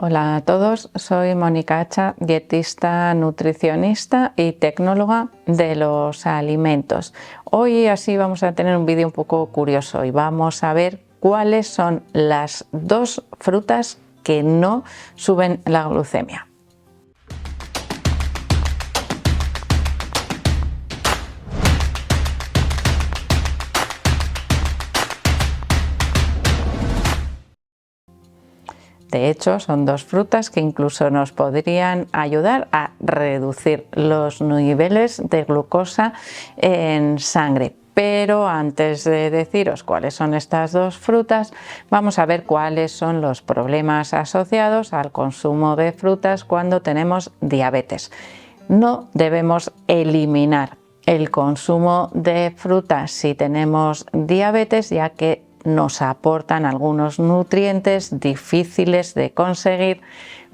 Hola a todos, soy Mónica Hacha, dietista, nutricionista y tecnóloga de los alimentos. Hoy así vamos a tener un vídeo un poco curioso y vamos a ver cuáles son las dos frutas que no suben la glucemia. De hecho, son dos frutas que incluso nos podrían ayudar a reducir los niveles de glucosa en sangre. Pero antes de deciros cuáles son estas dos frutas, vamos a ver cuáles son los problemas asociados al consumo de frutas cuando tenemos diabetes. No debemos eliminar el consumo de frutas si tenemos diabetes, ya que nos aportan algunos nutrientes difíciles de conseguir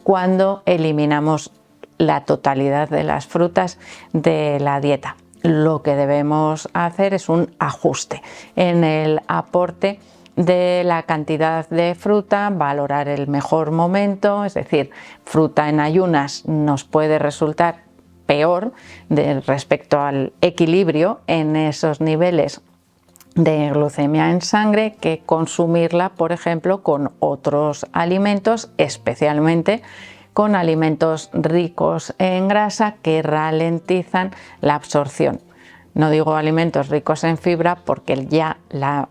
cuando eliminamos la totalidad de las frutas de la dieta. Lo que debemos hacer es un ajuste en el aporte de la cantidad de fruta, valorar el mejor momento, es decir, fruta en ayunas nos puede resultar peor respecto al equilibrio en esos niveles de glucemia en sangre que consumirla, por ejemplo, con otros alimentos, especialmente con alimentos ricos en grasa que ralentizan la absorción. No digo alimentos ricos en fibra porque ya la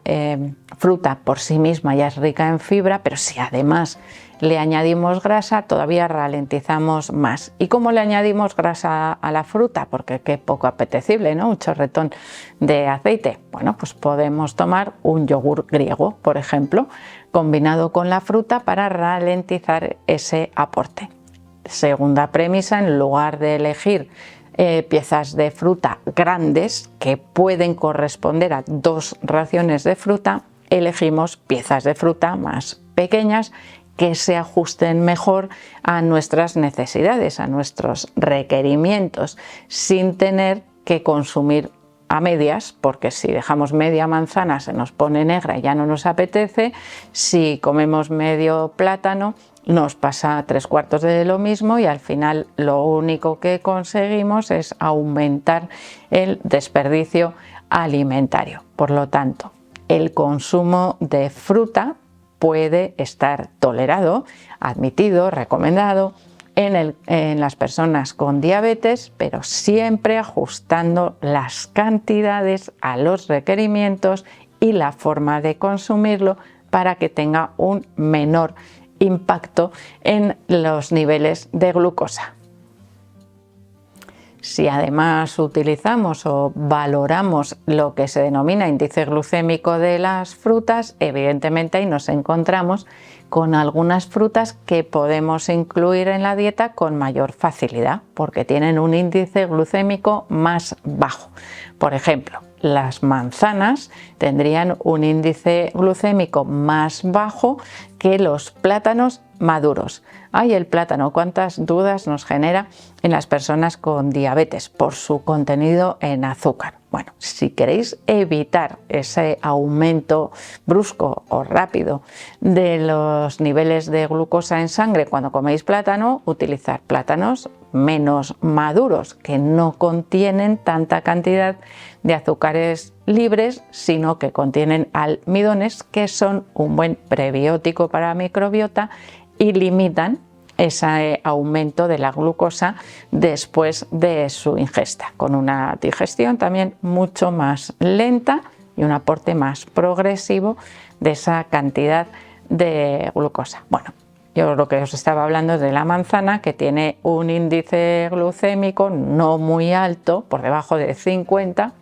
fruta por sí misma ya es rica en fibra, pero si además le añadimos grasa todavía ralentizamos más. ¿Y cómo le añadimos grasa a la fruta? Porque qué poco apetecible, ¿no? Un chorretón de aceite. Bueno, pues podemos tomar un yogur griego, por ejemplo, combinado con la fruta para ralentizar ese aporte. Segunda premisa, en lugar de elegir piezas de fruta grandes que pueden corresponder a 2 raciones de fruta, elegimos piezas de fruta más pequeñas que se ajusten mejor a nuestras necesidades, a nuestros requerimientos, sin tener que consumir a medias, porque si dejamos media manzana se nos pone negra y ya no nos apetece. Si comemos medio plátano nos pasa 3/4 de lo mismo y al final lo único que conseguimos es aumentar el desperdicio alimentario. Por lo tanto, el consumo de fruta puede estar tolerado, admitido, recomendado en las personas con diabetes, pero siempre ajustando las cantidades a los requerimientos y la forma de consumirlo para que tenga un menor impacto en los niveles de glucosa. Si además utilizamos o valoramos lo que se denomina índice glucémico de las frutas, evidentemente ahí nos encontramos con algunas frutas que podemos incluir en la dieta con mayor facilidad porque tienen un índice glucémico más bajo. Por ejemplo, las manzanas tendrían un índice glucémico más bajo que los plátanos maduros. Ay, el plátano, cuántas dudas nos genera en las personas con diabetes por su contenido en azúcar. Bueno, si queréis evitar ese aumento brusco o rápido de los niveles de glucosa en sangre cuando coméis plátano, utilizar plátanos menos maduros que no contienen tanta cantidad de azúcares libres, sino que contienen almidones, que son un buen prebiótico para la microbiota y limitan ese aumento de la glucosa después de su ingesta, con una digestión también mucho más lenta y un aporte más progresivo de esa cantidad de glucosa. Bueno, yo lo que os estaba hablando es de la manzana, que tiene un índice glucémico no muy alto, por debajo de 50,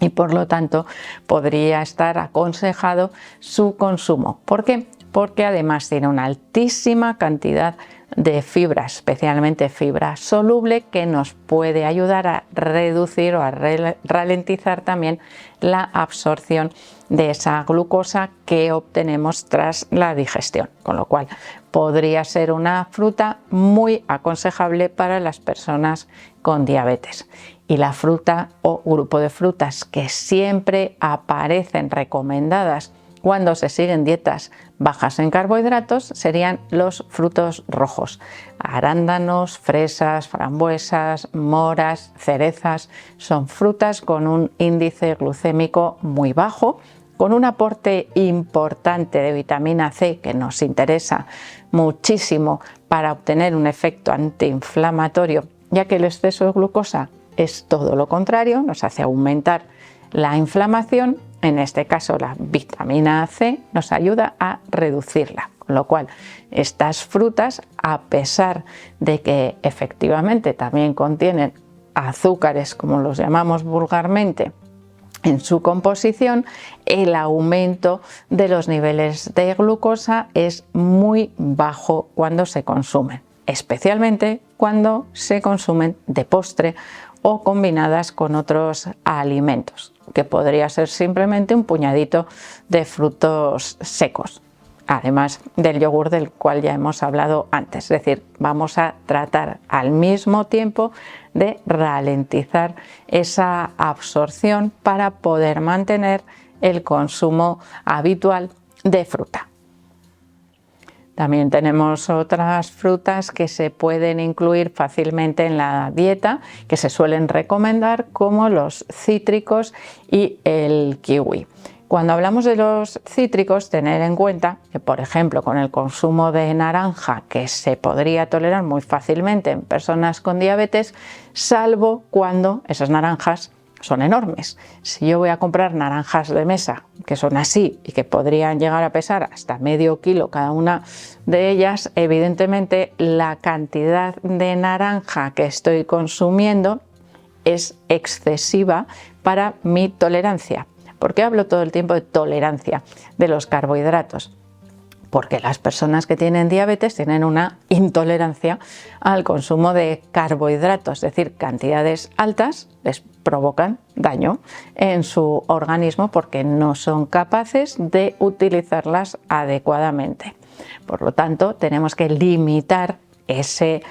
y por lo tanto podría estar aconsejado su consumo. ¿Por qué? Porque además tiene una altísima cantidad de fibra, especialmente fibra soluble, que nos puede ayudar a reducir o a ralentizar también la absorción de esa glucosa que obtenemos tras la digestión, con lo cual podría ser una fruta muy aconsejable para las personas con diabetes. Y la fruta o grupo de frutas que siempre aparecen recomendadas cuando se siguen dietas bajas en carbohidratos serían los frutos rojos: arándanos, fresas, frambuesas, moras, cerezas. Son frutas con un índice glucémico muy bajo, con un aporte importante de vitamina C que nos interesa muchísimo para obtener un efecto antiinflamatorio, ya que el exceso de glucosa es todo lo contrario, nos hace aumentar la inflamación. En este caso, la vitamina C nos ayuda a reducirla, con lo cual estas frutas, a pesar de que efectivamente también contienen azúcares, como los llamamos vulgarmente, en su composición, el aumento de los niveles de glucosa es muy bajo cuando se consumen, especialmente cuando se consumen de postre o combinadas con otros alimentos, que podría ser simplemente un puñadito de frutos secos, además del yogur del cual ya hemos hablado antes. Es decir, vamos a tratar al mismo tiempo de ralentizar esa absorción para poder mantener el consumo habitual de fruta. También tenemos otras frutas que se pueden incluir fácilmente en la dieta, que se suelen recomendar, como los cítricos y el kiwi. Cuando hablamos de los cítricos, tener en cuenta que, por ejemplo, con el consumo de naranja, que se podría tolerar muy fácilmente en personas con diabetes, salvo cuando esas naranjas son enormes. Si yo voy a comprar naranjas de mesa, que son así y que podrían llegar a pesar hasta medio kilo cada una de ellas, evidentemente la cantidad de naranja que estoy consumiendo es excesiva para mi tolerancia. ¿Por qué hablo todo el tiempo de tolerancia de los carbohidratos? Porque las personas que tienen diabetes tienen una intolerancia al consumo de carbohidratos, es decir, cantidades altas les provocan daño en su organismo porque no son capaces de utilizarlas adecuadamente. Por lo tanto, tenemos que limitar ese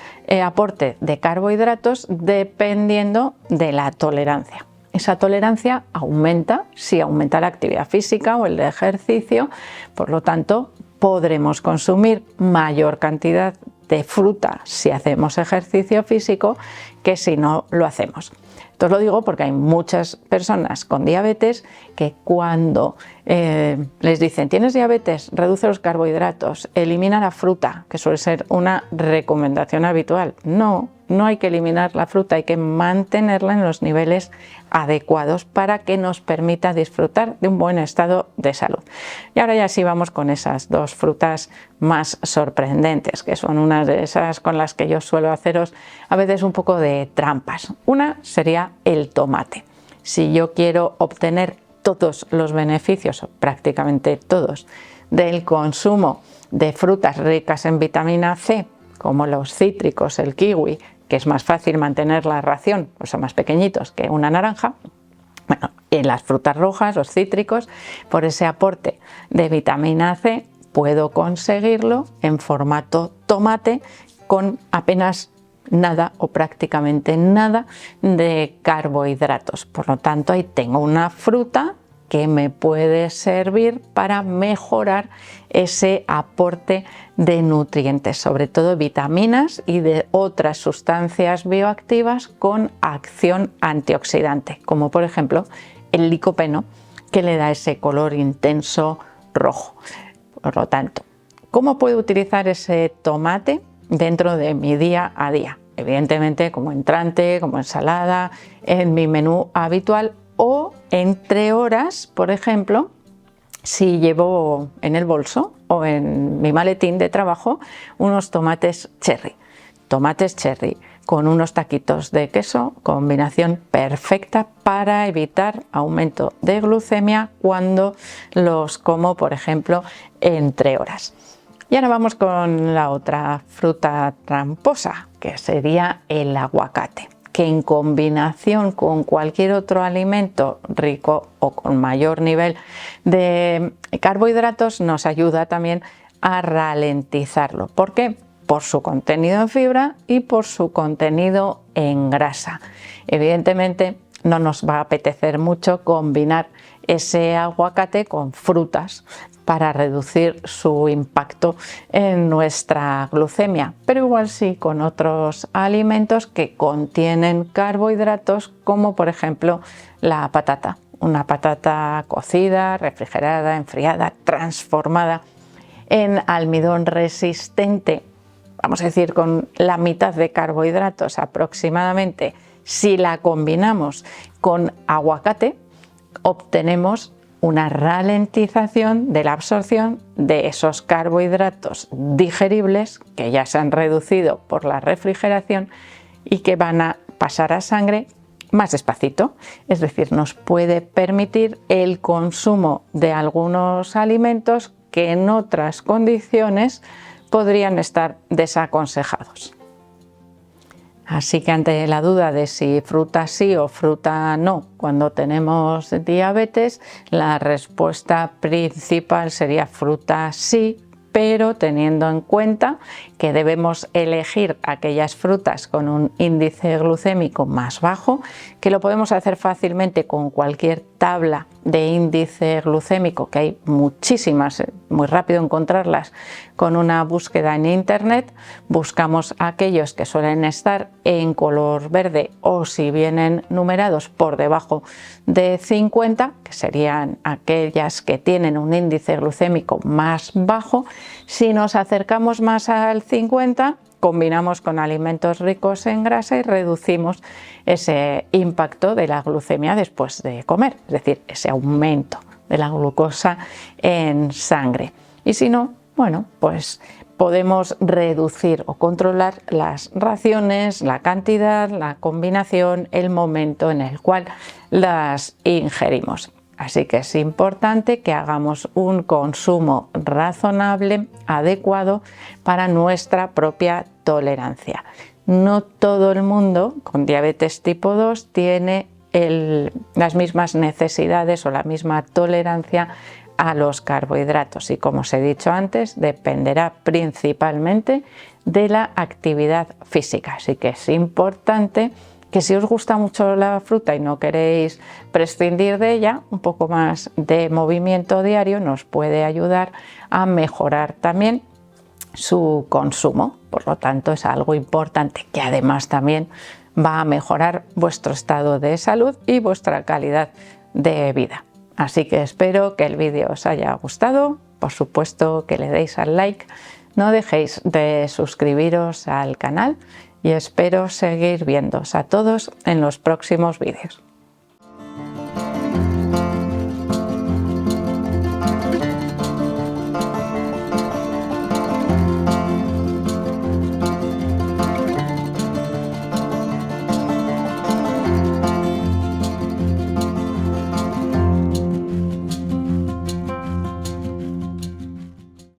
aporte de carbohidratos dependiendo de la tolerancia. Esa tolerancia aumenta si aumenta la actividad física o el ejercicio, por lo tanto podremos consumir mayor cantidad de fruta si hacemos ejercicio físico que si no lo hacemos. Esto os lo digo porque hay muchas personas con diabetes que cuando les dicen tienes diabetes, reduce los carbohidratos, elimina la fruta, que suele ser una recomendación habitual. No hay que eliminar la fruta, hay que mantenerla en los niveles adecuados para que nos permita disfrutar de un buen estado de salud. Y ahora ya sí vamos con esas dos frutas más sorprendentes, que son unas de esas con las que yo suelo haceros a veces un poco de trampas. Una sería el tomate. Si yo quiero obtener todos los beneficios, o prácticamente todos, del consumo de frutas ricas en vitamina C, como los cítricos, el kiwi, que es más fácil mantener la ración, pues son más pequeñitos que una naranja. Bueno, en las frutas rojas, los cítricos, por ese aporte de vitamina C, puedo conseguirlo en formato tomate con apenas nada o prácticamente nada de carbohidratos. Por lo tanto, ahí tengo una fruta que me puede servir para mejorar ese aporte de nutrientes, sobre todo vitaminas y de otras sustancias bioactivas con acción antioxidante, como por ejemplo el licopeno, que le da ese color intenso rojo. Por lo tanto, ¿cómo puedo utilizar ese tomate dentro de mi día a día? Evidentemente como entrante, como ensalada, en mi menú habitual, o entre horas, por ejemplo, si llevo en el bolso o en mi maletín de trabajo unos tomates cherry. Tomates cherry con unos taquitos de queso, combinación perfecta para evitar aumento de glucemia cuando los como, por ejemplo, entre horas. Y ahora vamos con la otra fruta tramposa, que sería el aguacate, que en combinación con cualquier otro alimento rico o con mayor nivel de carbohidratos nos ayuda también a ralentizarlo. ¿Por qué? Por su contenido en fibra y por su contenido en grasa. Evidentemente no nos va a apetecer mucho combinar ese aguacate con frutas para reducir su impacto en nuestra glucemia, pero igual sí con otros alimentos que contienen carbohidratos, como por ejemplo la patata, una patata cocida, refrigerada, enfriada, transformada en almidón resistente, vamos a decir con la mitad de carbohidratos aproximadamente. Si la combinamos con aguacate, obtenemos una ralentización de la absorción de esos carbohidratos digeribles que ya se han reducido por la refrigeración y que van a pasar a sangre más despacito. Es decir, nos puede permitir el consumo de algunos alimentos que en otras condiciones podrían estar desaconsejados. Así que ante la duda de si fruta sí o fruta no cuando tenemos diabetes, la respuesta principal sería fruta sí, pero teniendo en cuenta que debemos elegir aquellas frutas con un índice glucémico más bajo, que lo podemos hacer fácilmente con cualquier tabla de índice glucémico, que hay muchísimas, muy rápido encontrarlas con una búsqueda en internet. Buscamos aquellos que suelen estar en color verde o si vienen numerados por debajo de 50, que serían aquellas que tienen un índice glucémico más bajo. Si nos acercamos más al 50, combinamos con alimentos ricos en grasa y reducimos ese impacto de la glucemia después de comer, es decir, ese aumento de la glucosa en sangre. Y si no, bueno, pues podemos reducir o controlar las raciones, la cantidad, la combinación, el momento en el cual las ingerimos. Así que es importante que hagamos un consumo razonable, adecuado para nuestra propia tolerancia. No todo el mundo con diabetes tipo 2 tiene las mismas necesidades o la misma tolerancia a los carbohidratos y, como os he dicho antes, dependerá principalmente de la actividad física. Así que es importante que si os gusta mucho la fruta y no queréis prescindir de ella, un poco más de movimiento diario nos puede ayudar a mejorar también su consumo. Por lo tanto, es algo importante que además también va a mejorar vuestro estado de salud y vuestra calidad de vida. Así que espero que el vídeo os haya gustado. Por supuesto que le deis al like, no dejéis de suscribiros al canal y espero seguir viéndoos a todos en los próximos vídeos.